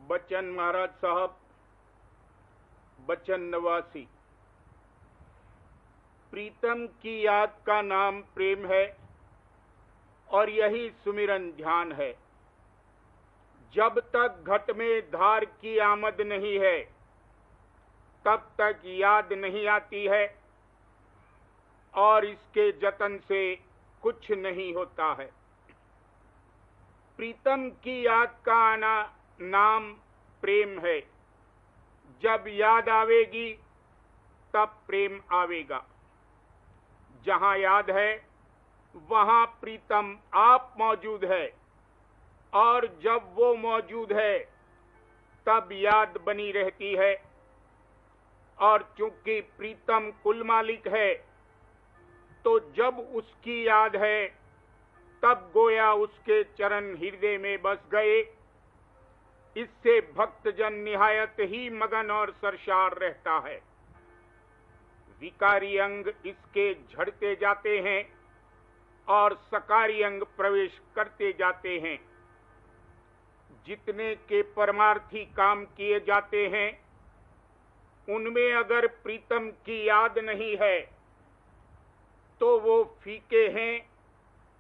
बच्चन महाराज साहब, बच्चन नवासी। प्रीतम की याद का नाम प्रेम है और यही सुमिरन ध्यान है। जब तक घट में धार की आमद नहीं है तब तक याद नहीं आती है और इसके जतन से कुछ नहीं होता है। प्रीतम की याद का आना नाम प्रेम है। जब याद आवेगी तब प्रेम आवेगा। जहां याद है वहां प्रीतम आप मौजूद है और जब वो मौजूद है तब याद बनी रहती है। और चूंकि प्रीतम कुल मालिक है तो जब उसकी याद है तब गोया उसके चरण हृदय में बस गए। इससे भक्तजन निहायत ही मगन और सरशार रहता है। विकारी अंग इसके झड़ते जाते हैं और सकारी अंग प्रवेश करते जाते हैं। जितने के परमार्थी काम किए जाते हैं उनमें अगर प्रीतम की याद नहीं है तो वो फीके हैं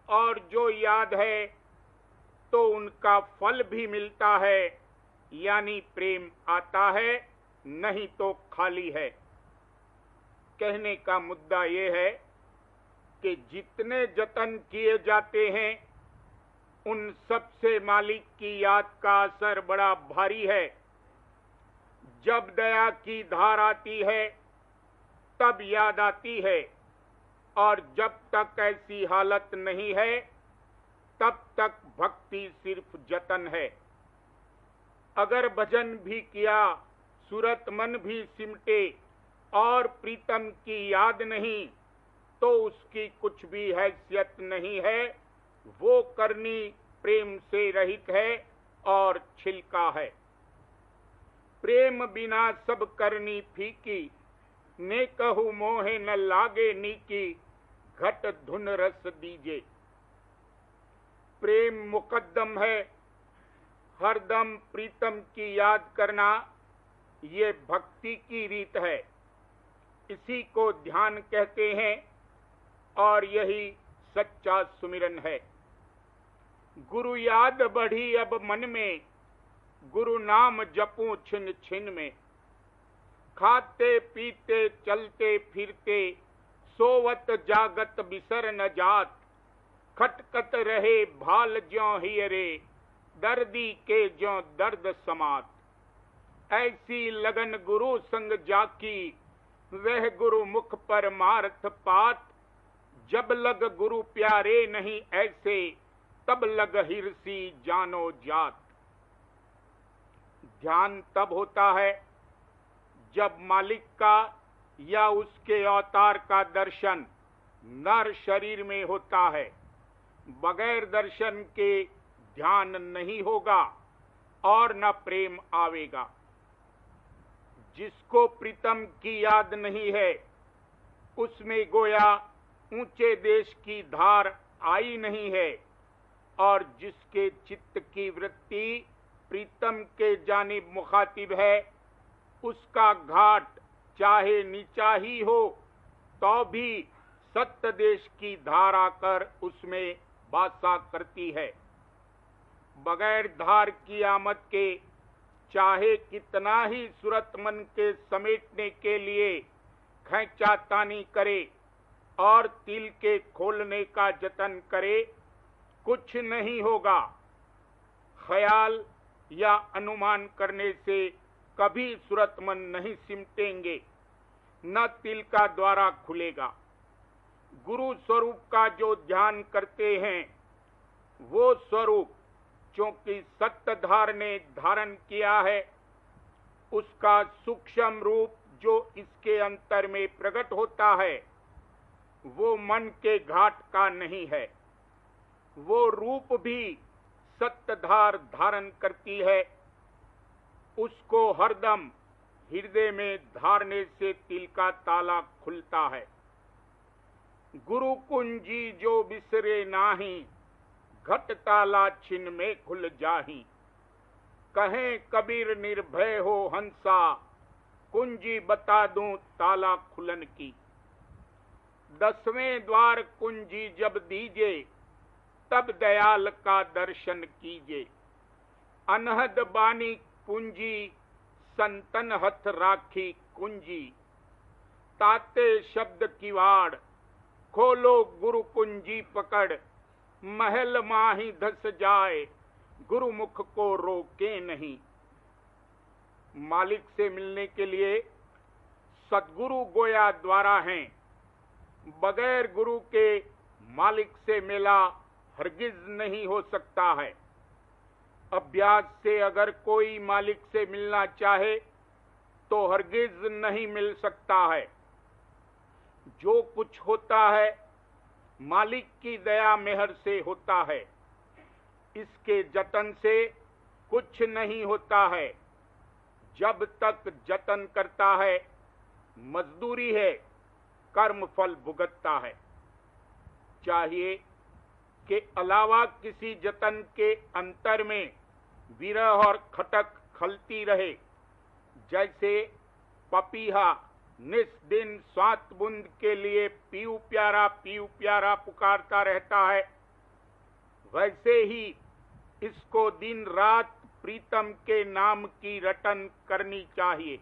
और जो याद है तो उनका फल भी मिलता है, यानी प्रेम आता है, नहीं तो खाली है। कहने का मुद्दा ये है कि जितने जतन किए जाते हैं उन सबसे मालिक की याद का असर बड़ा भारी है। जब दया की धार आती है तब याद आती है और जब तक ऐसी हालत नहीं है तब तक भक्ति सिर्फ जतन है। अगर भजन भी किया, सूरत मन भी सिमटे और प्रीतम की याद नहीं तो उसकी कुछ भी हैसियत नहीं है। वो करनी प्रेम से रहित है और छिलका है। प्रेम बिना सब करनी फीकी, ने कहू मोहे न लागे नीकी, घट धुन रस दीजे। प्रेम मुकद्दम है। हरदम प्रीतम की याद करना ये भक्ति की रीत है। इसी को ध्यान कहते हैं और यही सच्चा सुमिरन है। गुरु याद बढ़ी अब मन में, गुरु नाम जपूं छिन छिन में। खाते पीते चलते फिरते, सोवत जागत बिसर न जात। खटकत रहे भाल ज्यों हियरे, दर्दी के ज्यों दर्द समात। ऐसी लगन गुरु संग जाकी, वह गुरु मुख पर मारथ पात। जब लग गुरु प्यारे नहीं ऐसे, तब लग हिरसी जानो जात। ध्यान तब होता है जब मालिक का या उसके अवतार का दर्शन नर शरीर में होता है। बगैर दर्शन के ध्यान नहीं होगा और न प्रेम आवेगा। जिसको प्रीतम की याद नहीं है उसमें गोया ऊंचे देश की धार आई नहीं है और जिसके चित्त की वृत्ति प्रीतम के जानिब मुखातिब है उसका घाट चाहे नीचा ही हो तो भी सत्य देश की धार आकर उसमें वासा करती है। बगैर धार की आमद के चाहे कितना ही सूरत मन के समेटने के लिए खैंचातानी करे और तिल के खोलने का जतन करे, कुछ नहीं होगा। ख्याल या अनुमान करने से कभी सूरत मन नहीं सिमटेंगे, न तिल का द्वारा खुलेगा। गुरु स्वरूप का जो ध्यान करते हैं वो स्वरूप चूंकि सत्ताधार ने धारण किया है, उसका सूक्ष्म रूप जो इसके अंतर में प्रकट होता है वो मन के घाट का नहीं है। वो रूप भी सत्ताधार धारण करती है। उसको हरदम हृदय में धारने से तिल का ताला खुलता है। गुरु कुंजी जो बिसरे नाही, घट ताला छिन में खुल जाही। कहें कबीर निर्भय हो हंसा, कुंजी बता दूं ताला खुलन की। 10वें द्वार कुंजी जब दीजे, तब दयाल का दर्शन कीजे। अनहद बानी पूंजी, संतन हथ राखी कुंजी। ताते शब्द किवाड़, खोलो गुरु कुंजी पकड़। महल माही धस जाए, गुरु मुख को रोके नहीं। मालिक से मिलने के लिए सद्गुरु गोया द्वारा हैं। बगैर गुरु के मालिक से मिला हरगिज नहीं हो सकता है। अभ्यास से अगर कोई मालिक से मिलना चाहे तो हरगिज नहीं मिल सकता है। जो कुछ होता है मालिक की दया मेहर से होता है। इसके जतन से कुछ नहीं होता है। जब तक जतन करता है मजदूरी है, कर्म फल भुगतता है। चाहिए के अलावा किसी जतन के अंतर में विरह और खटक खलती रहे। जैसे पपीहा निस्दिन स्वात बूंद के लिए पीऊ प्यारा पुकारता रहता है, वैसे ही इसको दिन रात प्रीतम के नाम की रटन करनी चाहिए।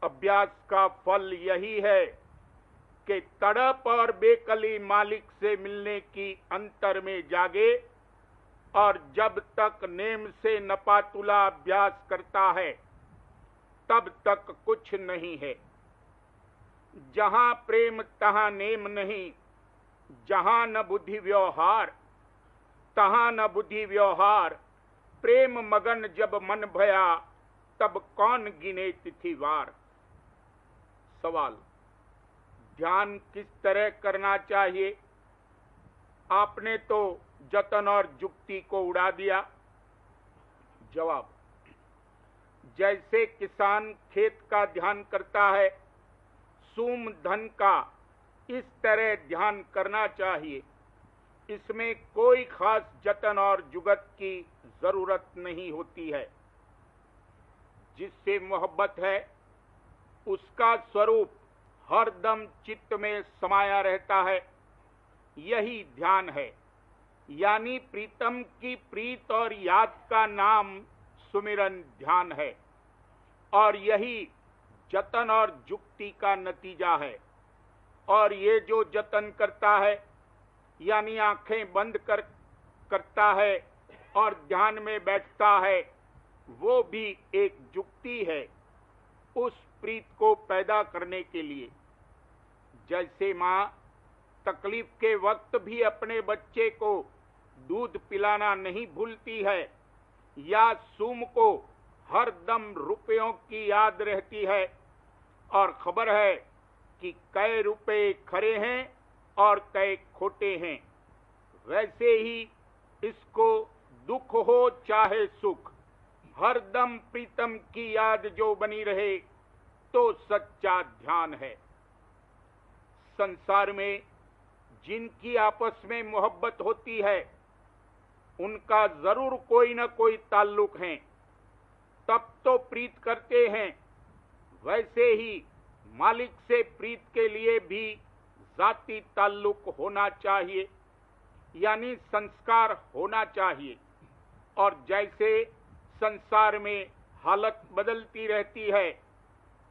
अभ्यास का फल यही है कि तड़प और बेकली मालिक से मिलने की अंतर में जागे, और जब तक नेम से नपातुला अभ्यास करता है तब तक कुछ नहीं है। जहां प्रेम तहां नेम नहीं, जहां न बुद्धि व्यवहार तहां न बुद्धि व्यवहार। प्रेम मगन जब मन भया, तब कौन गिने तिथिवार। सवाल, ध्यान किस तरह करना चाहिए? आपने तो जतन और जुक्ति को उड़ा दिया। जवाब, जैसे किसान खेत का ध्यान करता है, सूम धन का इस तरह ध्यान करना चाहिए। इसमें कोई खास जतन और जुगत की जरूरत नहीं होती है। जिससे मोहब्बत है उसका स्वरूप हरदम चित्त में समाया रहता है। यही ध्यान है, यानी प्रीतम की प्रीत और याद का नाम सुमिरन ध्यान है। और यही जतन और जुक्ति का नतीजा है। और ये जो जतन करता है, यानी आंखें बंद करता है और ध्यान में बैठता है, वो भी एक जुक्ति है उस प्रीत को पैदा करने के लिए। जैसे माँ तकलीफ के वक्त भी अपने बच्चे को दूध पिलाना नहीं भूलती है, या सूम को हर दम रुपयों की याद रहती है और खबर है कि कै रुपए खरे हैं और कै खोटे हैं, वैसे ही इसको दुख हो चाहे सुख, हर दम प्रीतम की याद जो बनी रहे तो सच्चा ध्यान है। संसार में जिनकी आपस में मोहब्बत होती है उनका जरूर कोई न कोई ताल्लुक है, तब तो प्रीत करते हैं। वैसे ही मालिक से प्रीत के लिए भी जाती ताल्लुक होना चाहिए, यानी संस्कार होना चाहिए। और जैसे संसार में हालत बदलती रहती है,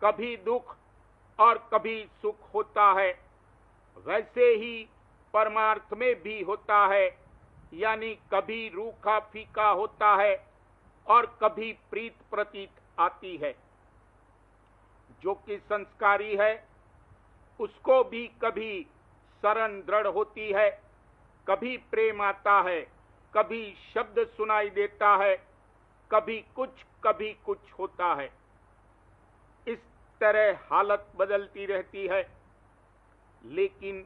कभी दुख और कभी सुख होता है, वैसे ही परमार्थ में भी होता है, यानी कभी रूखा फीका होता है और कभी प्रीत प्रतीत आती है। जो कि संस्कारी है उसको भी कभी शरण दृढ़ होती है, कभी प्रेम आता है, कभी शब्द सुनाई देता है, कभी कुछ होता है। इस तरह हालत बदलती रहती है। लेकिन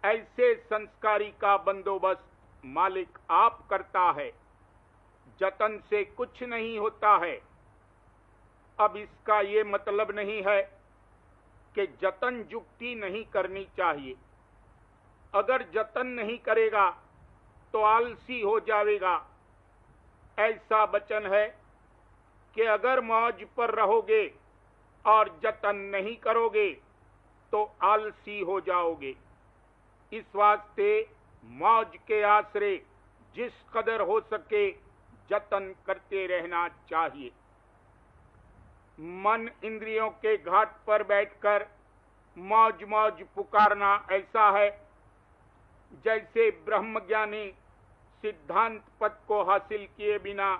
ऐसे संस्कारी का बंदोबस्त मालिक आप करता है। जतन से कुछ नहीं होता है। अब इसका ये मतलब नहीं है कि जतन जुक्ति नहीं करनी चाहिए। अगर जतन नहीं करेगा तो आलसी हो जाएगा। ऐसा वचन है कि अगर मौज पर रहोगे और जतन नहीं करोगे तो आलसी हो जाओगे। इस वास्ते मौज के आसरे जिस कदर हो सके जतन करते रहना चाहिए। मन इंद्रियों के घाट पर बैठकर मौज मौज पुकारना ऐसा है जैसे ब्रह्मज्ञानी सिद्धांत पद को हासिल किए बिना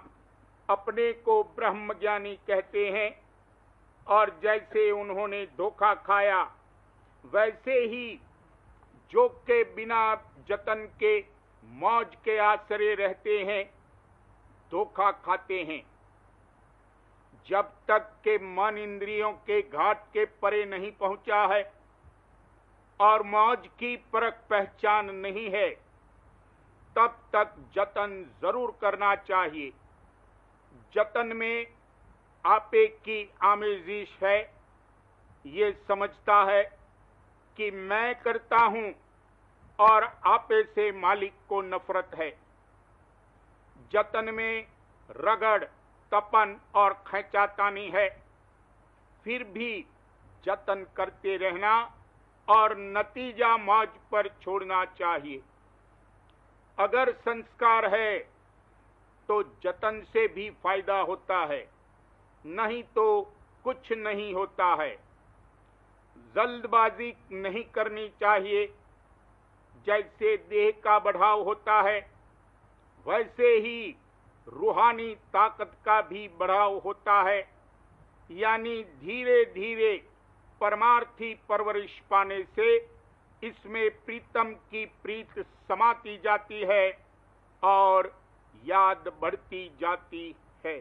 अपने को ब्रह्मज्ञानी कहते हैं, और जैसे उन्होंने धोखा खाया वैसे ही जो के बिना जतन के मौज के आसरे रहते हैं धोखा खाते हैं। जब तक के मन इंद्रियों के घाट के परे नहीं पहुंचा है और मौज की परख पहचान नहीं है, तब तक जतन जरूर करना चाहिए। जतन में आपे की आमेजिश है, ये समझता है कि मैं करता हूं और आपे से मालिक को नफरत है। जतन में रगड़, तपन और खैंचातानी है, फिर भी जतन करते रहना और नतीजा मौज पर छोड़ना चाहिए। अगर संस्कार है तो जतन से भी फायदा होता है, नहीं तो कुछ नहीं होता है। जल्दबाजी नहीं करनी चाहिए। जैसे देह का बढ़ाव होता है वैसे ही रूहानी ताकत का भी बढ़ाव होता है, यानी धीरे धीरे परमार्थी परवरिश पाने से इसमें प्रीतम की प्रीत समाती जाती है और याद बढ़ती जाती है।